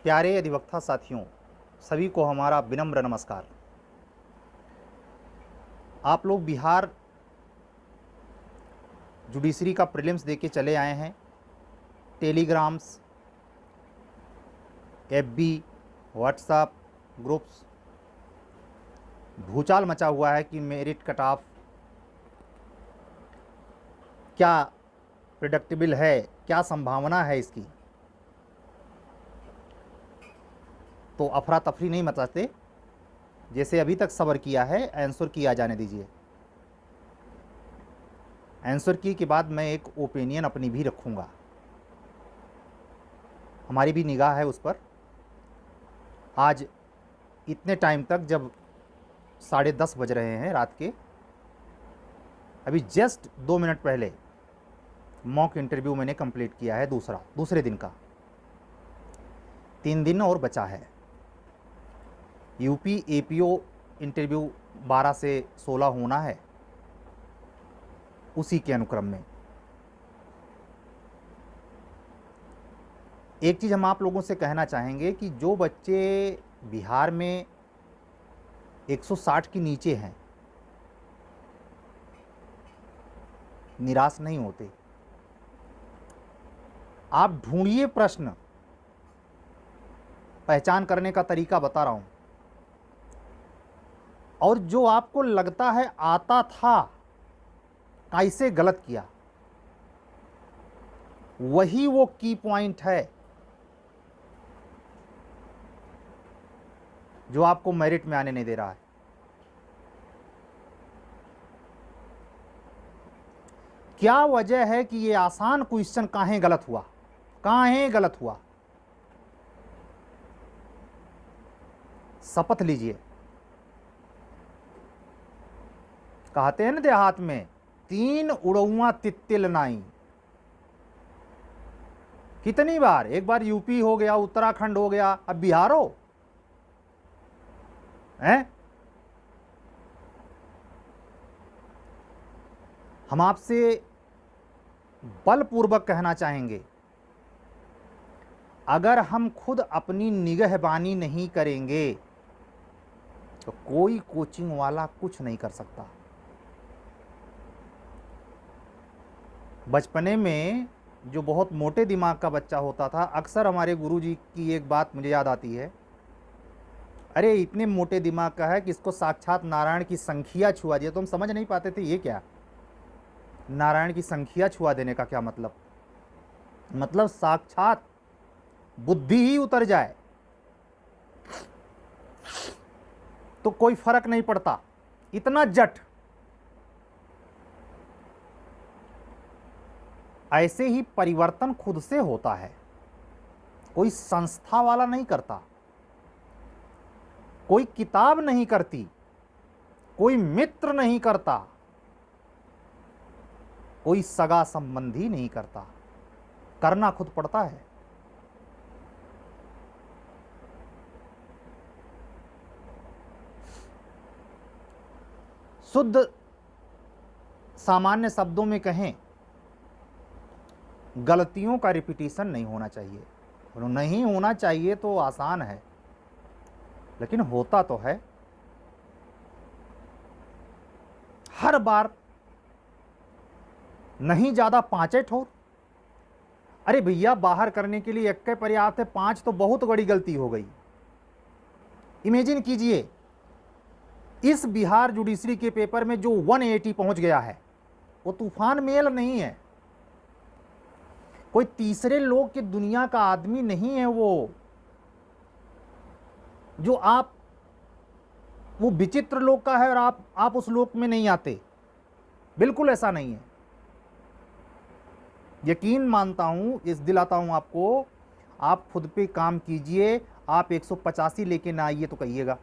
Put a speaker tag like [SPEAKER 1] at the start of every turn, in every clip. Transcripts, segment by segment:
[SPEAKER 1] प्यारे अधिवक्ता साथियों, सभी को हमारा विनम्र नमस्कार। आप लोग बिहार जुडिशरी का प्रीलिम्स देके चले आए हैं। टेलीग्राम्स, एफबी, व्हाट्सएप ग्रुप्स भूचाल मचा हुआ है कि मेरिट कट ऑफ क्या प्रिडिक्टेबल है, क्या संभावना है इसकी। तो अफरा तफरी नहीं मचाते, जैसे अभी तक सब्र किया है आंसर की आ जाने दीजिए। आंसर की के बाद मैं एक ओपिनियन अपनी भी रखूँगा, हमारी भी निगाह है उस पर। आज इतने टाइम तक, जब 10:30 बज रहे हैं रात के, अभी जस्ट 2 मिनट पहले मॉक इंटरव्यू मैंने कंप्लीट किया है, दूसरे दिन का। 3 दिन और बचा है। यूपी एपीओ इंटरव्यू 12 से 16 होना है, उसी के अनुक्रम में एक चीज़ हम आप लोगों से कहना चाहेंगे कि जो बच्चे बिहार में 160 के नीचे हैं, निराश नहीं होते। आप ढूंढिए प्रश्न, पहचान करने का तरीका बता रहा हूं, और जो आपको लगता है आता था, कैसे गलत किया, वही वो की पॉइंट है जो आपको मेरिट में आने नहीं दे रहा है। क्या वजह है कि ये आसान क्वेश्चन काहे गलत हुआ, काहे गलत हुआ? शपथ लीजिए। कहते हैं ना देहात में, 3 उड़ौआ तित्तिल नाई। कितनी बार, एक बार यूपी हो गया, उत्तराखंड हो गया, अब बिहार हो हैं? हम आपसे बलपूर्वक कहना चाहेंगे, अगर हम खुद अपनी निगहबानी नहीं करेंगे तो कोई कोचिंग वाला कुछ नहीं कर सकता। बचपने में जो बहुत मोटे दिमाग का बच्चा होता था, अक्सर हमारे गुरुजी की एक बात मुझे याद आती है, अरे इतने मोटे दिमाग का है कि इसको साक्षात नारायण की संख्या छुआ दिया। तो हम समझ नहीं पाते थे ये क्या, नारायण की संख्या छुआ देने का क्या मतलब? मतलब साक्षात बुद्धि ही उतर जाए तो कोई फर्क नहीं पड़ता, इतना जट। ऐसे ही परिवर्तन खुद से होता है, कोई संस्था वाला नहीं करता, कोई किताब नहीं करती, कोई मित्र नहीं करता, कोई सगा संबंधी नहीं करता, करना खुद पड़ता है। शुद्ध सामान्य शब्दों में कहें, गलतियों का रिपीटिशन नहीं होना चाहिए। और नहीं होना चाहिए तो आसान है, लेकिन होता तो है हर बार। नहीं ज्यादा 5 ठोर। अरे भैया, बाहर करने के लिए 1 पर्याप्त है, 5 तो बहुत बड़ी गलती हो गई। इमेजिन कीजिए, इस बिहार जुडिशरी के पेपर में जो 180 पहुंच गया है, वो तूफान मेल नहीं है, कोई तीसरे लोक की दुनिया का आदमी नहीं है वो, जो आप वो विचित्र लोक का है और आप उस लोक में नहीं आते। बिल्कुल ऐसा नहीं है। यकीन मानता हूं, इस दिलाता हूं आपको, आप खुद पे काम कीजिए। आप 185 लेके ना आइए तो कहिएगा।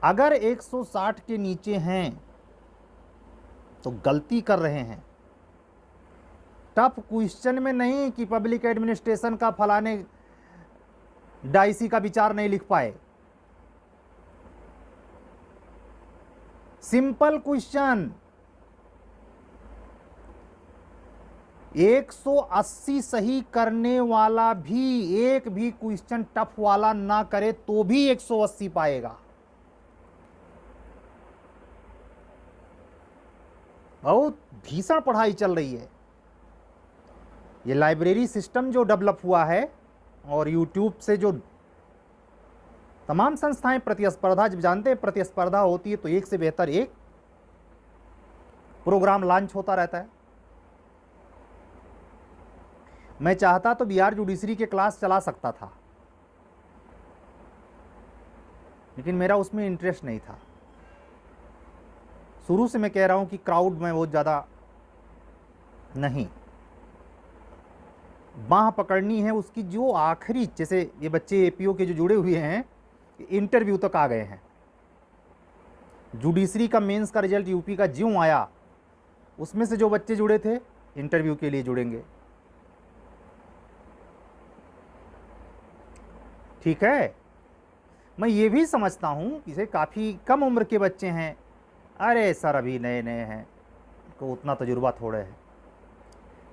[SPEAKER 1] अगर 160 के नीचे हैं तो गलती कर रहे हैं। टफ क्वेश्चन में नहीं कि पब्लिक एडमिनिस्ट्रेशन का फलाने डाइसी का विचार नहीं लिख पाए। सिंपल क्वेश्चन, 180 सही करने वाला भी एक भी क्वेश्चन टफ वाला ना करे तो भी 180 पाएगा। बहुत भीषण पढ़ाई चल रही है। ये लाइब्रेरी सिस्टम जो डेवलप हुआ है और यूट्यूब से जो तमाम संस्थाएं प्रतिस्पर्धा, जब जानते हैं प्रतिस्पर्धा होती है तो एक से बेहतर एक प्रोग्राम लॉन्च होता रहता है। मैं चाहता तो बिहार जुडिशरी के क्लास चला सकता था, लेकिन मेरा उसमें इंटरेस्ट नहीं था। शुरू से मैं कह रहा हूं कि क्राउड में बहुत ज़्यादा नहीं, बाह पकड़नी है उसकी जो आखिरी, जैसे ये बच्चे एपीओ के जो जुड़े हुए हैं इंटरव्यू तक आ गए हैं। जुडिशरी का मेंस का रिजल्ट यूपी का ज्यों आया, उसमें से जो बच्चे जुड़े थे इंटरव्यू के लिए जुड़ेंगे। ठीक है, मैं ये भी समझता हूं कि काफ़ी कम उम्र के बच्चे हैं, अरे सर अभी नए नए हैं तो उतना तजुर्बा थोड़े है।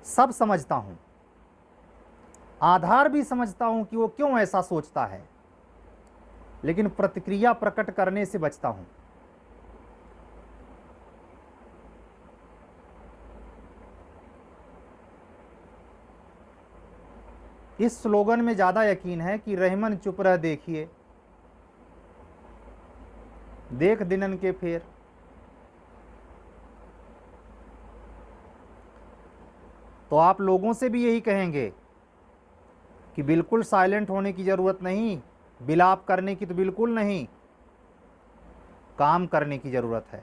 [SPEAKER 1] सब समझता हूं, आधार भी समझता हूं कि वो क्यों ऐसा सोचता है, लेकिन प्रतिक्रिया प्रकट करने से बचता हूं। इस स्लोगन में ज़्यादा यकीन है कि रहमन चुप रह देखिए, देख दिनन के फेर। तो आप लोगों से भी यही कहेंगे कि बिल्कुल साइलेंट होने की ज़रूरत नहीं, बिलाप करने की तो बिल्कुल नहीं, काम करने की ज़रूरत है।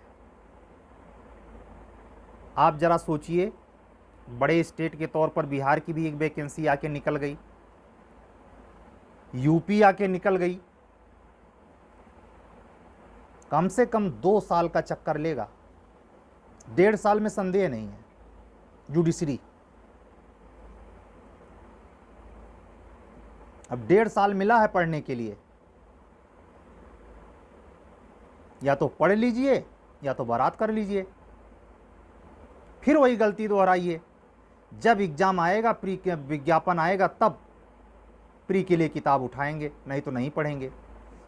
[SPEAKER 1] आप ज़रा सोचिए, बड़े स्टेट के तौर पर बिहार की भी एक वैकेंसी आके निकल गई, यूपी आके निकल गई, कम से कम 2 साल का चक्कर लेगा, 1.5 साल में संदेह नहीं है। जुडिशरी अब 1.5 साल मिला है पढ़ने के लिए, या तो पढ़ लीजिए या तो बारात कर लीजिए, फिर वही गलती दोहराइए। जब एग्जाम आएगा, प्री के विज्ञापन आएगा, तब प्री के लिए किताब उठाएंगे, नहीं तो नहीं पढ़ेंगे।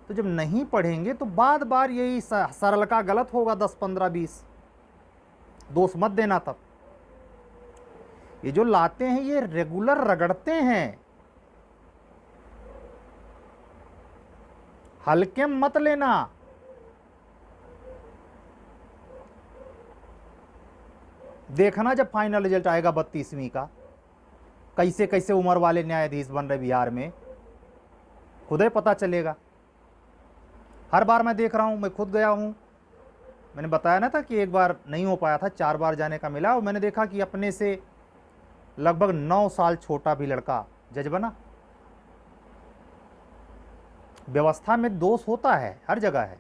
[SPEAKER 1] तो जब नहीं पढ़ेंगे तो बार बार यही सरल का गलत होगा, 10 15 20 दोष मत देना। तब ये जो लाते हैं ये रेगुलर रगड़ते हैं, हल्के मत लेना। देखना जब फाइनल रिजल्ट आएगा 32वीं का, कैसे कैसे उम्र वाले न्यायाधीश बन रहे बिहार में, खुद ही पता चलेगा। हर बार मैं देख रहा हूं, मैं खुद गया हूं, मैंने बताया ना था कि एक बार नहीं हो पाया था, 4 बार जाने का मिला, और मैंने देखा कि अपने से लगभग 9 साल छोटा भी लड़का जज बना। व्यवस्था में दोष होता है, हर जगह है,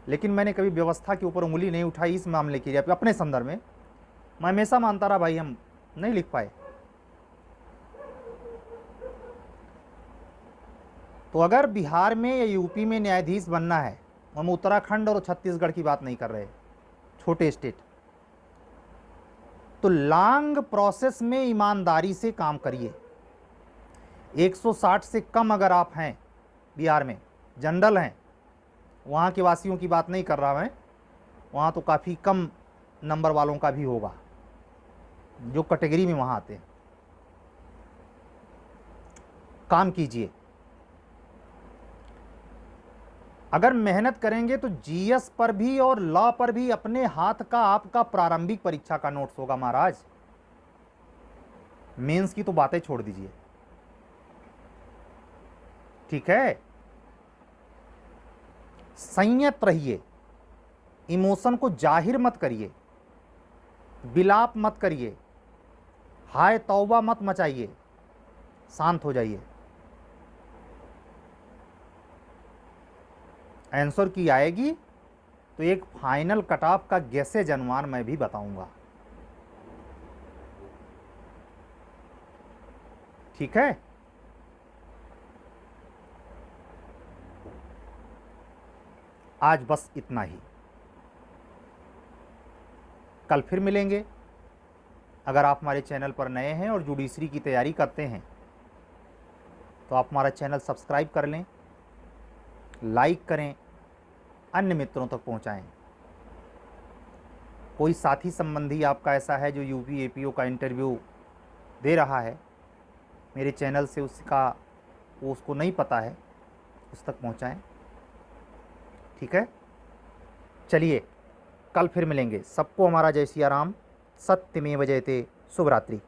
[SPEAKER 1] लेकिन मैंने कभी व्यवस्था के ऊपर उंगली नहीं उठाई इस मामले की। अपने संदर्भ में मैं हमेशा मानता रहा भाई हम नहीं लिख पाए। तो अगर बिहार में या यूपी में न्यायाधीश बनना है, हम उत्तराखंड और छत्तीसगढ़ की बात नहीं कर रहे, छोटे स्टेट, तो लॉन्ग प्रोसेस में ईमानदारी से काम करिए। 160 से कम अगर आप हैं बिहार में, जनरल हैं, वहाँ के वासियों की बात नहीं कर रहा मैं, वहाँ तो काफ़ी कम नंबर वालों का भी होगा जो कैटेगरी में वहाँ आते हैं। काम कीजिए, अगर मेहनत करेंगे तो जीएस पर भी और लॉ पर भी अपने हाथ का आपका प्रारंभिक परीक्षा का नोट्स होगा महाराज। मेंस की तो बातें छोड़ दीजिए, ठीक है। संयत रहिए, इमोशन को जाहिर मत करिए, बिलाप मत करिए, हाय तौबा मत मचाइए, शांत हो जाइए। आंसर की आएगी तो एक फाइनल कट ऑफ का गेसेज अनुमान मैं भी बताऊंगा, ठीक है। आज बस इतना ही, कल फिर मिलेंगे। अगर आप हमारे चैनल पर नए हैं और जुडिशरी की तैयारी करते हैं तो आप हमारा चैनल सब्सक्राइब कर लें, लाइक करें, अन्य मित्रों तक पहुंचाएं। कोई साथी संबंधी आपका ऐसा है जो यूपी एपीओ का इंटरव्यू दे रहा है, मेरे चैनल से वो उसको नहीं पता है, उस तक पहुंचाएं। ठीक है, चलिए कल फिर मिलेंगे। सबको हमारा जय सिया राम, सत्यमेव जयते। शुभ रात्रि।